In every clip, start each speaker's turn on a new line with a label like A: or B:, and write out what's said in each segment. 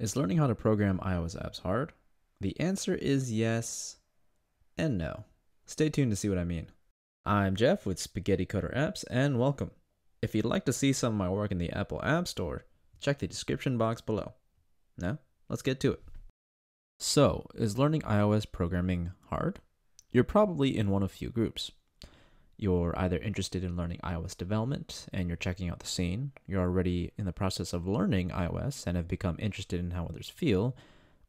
A: Is learning how to program iOS apps hard? The answer is yes and no. Stay tuned to see what I mean. I'm Jeff with Spaghetti Coder Apps, and welcome. If you'd like to see some of my work in the Apple App Store, check the description box below. Now, let's get to it. So, is learning iOS programming hard? You're probably in one of few groups. You're either interested in learning iOS development and you're checking out the scene, you're already in the process of learning iOS and have become interested in how others feel,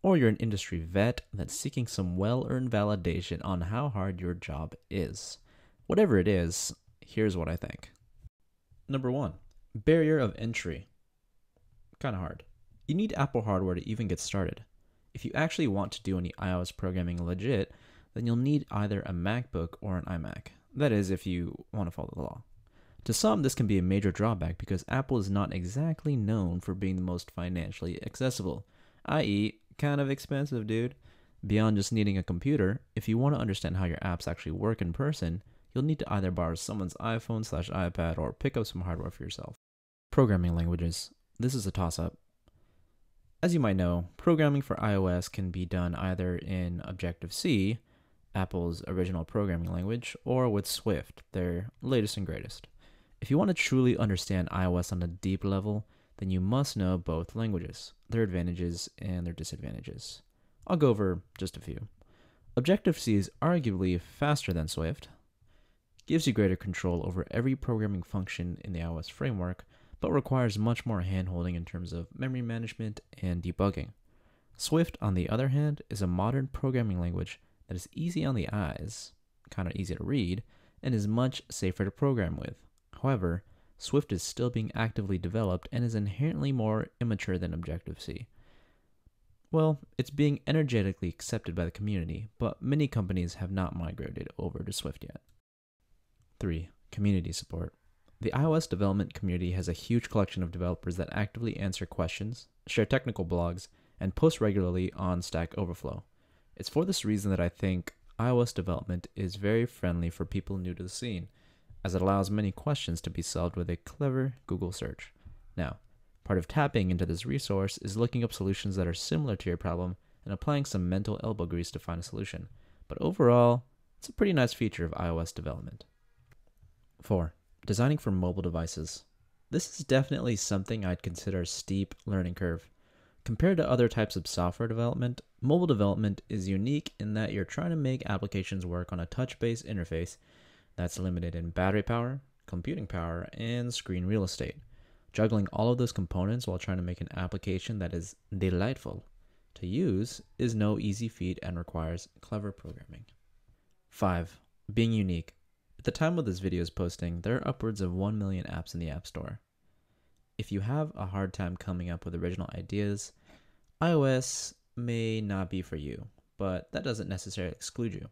A: or you're an industry vet that's seeking some well-earned validation on how hard your job is. Whatever it is, here's what I think. Number 1, barrier of entry. Kinda hard. You need Apple hardware to even get started. If you actually want to do any iOS programming legit, then you'll need either a MacBook or an iMac. That is, if you want to follow the law. To some, this can be a major drawback because Apple is not exactly known for being the most financially accessible, i.e., kind of expensive, dude. Beyond just needing a computer, if you want to understand how your apps actually work in person, you'll need to either borrow someone's iPhone/iPad or pick up some hardware for yourself. Programming languages. This is a toss-up. As you might know, programming for iOS can be done either in Objective-C, Apple's original programming language, or with Swift, their latest and greatest. If you want to truly understand iOS on a deep level, then you must know both languages, their advantages and their disadvantages. I'll go over just a few. Objective-C is arguably faster than Swift, gives you greater control over every programming function in the iOS framework, but requires much more hand-holding in terms of memory management and debugging. Swift, on the other hand, is a modern programming language that is easy on the eyes, kind of easy to read, and is much safer to program with. However, Swift is still being actively developed and is inherently more immature than Objective-C. Well, it's being energetically accepted by the community, but many companies have not migrated over to Swift yet. 3. Community support. The iOS development community has a huge collection of developers that actively answer questions, share technical blogs, and post regularly on Stack Overflow. It's for this reason that I think iOS development is very friendly for people new to the scene, as it allows many questions to be solved with a clever Google search. Now, part of tapping into this resource is looking up solutions that are similar to your problem and applying some mental elbow grease to find a solution. But overall, it's a pretty nice feature of iOS development. 4. Designing for mobile devices. This is definitely something I'd consider a steep learning curve. Compared to other types of software development, mobile development is unique in that you're trying to make applications work on a touch-based interface that's limited in battery power, computing power, and screen real estate. Juggling all of those components while trying to make an application that is delightful to use is no easy feat and requires clever programming. 5. Being unique. At the time of this video's posting, there are upwards of 1 million apps in the App Store. If you have a hard time coming up with original ideas, iOS may not be for you, but that doesn't necessarily exclude you.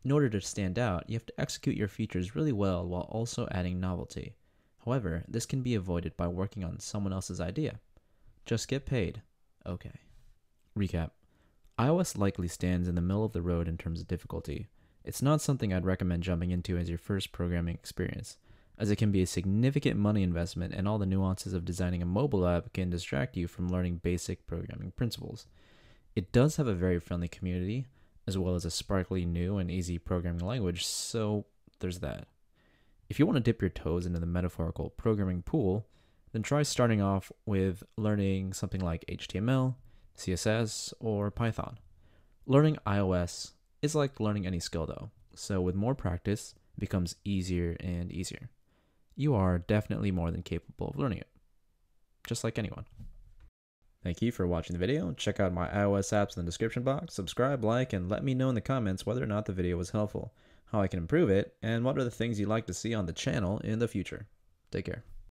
A: In order to stand out, you have to execute your features really well while also adding novelty. However, this can be avoided by working on someone else's idea. Just get paid. Okay. Recap. iOS likely stands in the middle of the road in terms of difficulty. It's not something I'd recommend jumping into as your first programming experience, as it can be a significant money investment and all the nuances of designing a mobile app can distract you from learning basic programming principles. It does have a very friendly community, as well as a sparkly new and easy programming language, so there's that. If you want to dip your toes into the metaphorical programming pool, then try starting off with learning something like HTML, CSS, or Python. Learning iOS is like learning any skill though, so with more practice, it becomes easier and easier. You are definitely more than capable of learning it, just like anyone. Thank you for watching the video. Check out my iOS apps in the description box, subscribe, like, and let me know in the comments whether or not the video was helpful, how I can improve it, and what are the things you'd like to see on the channel in the future. Take care.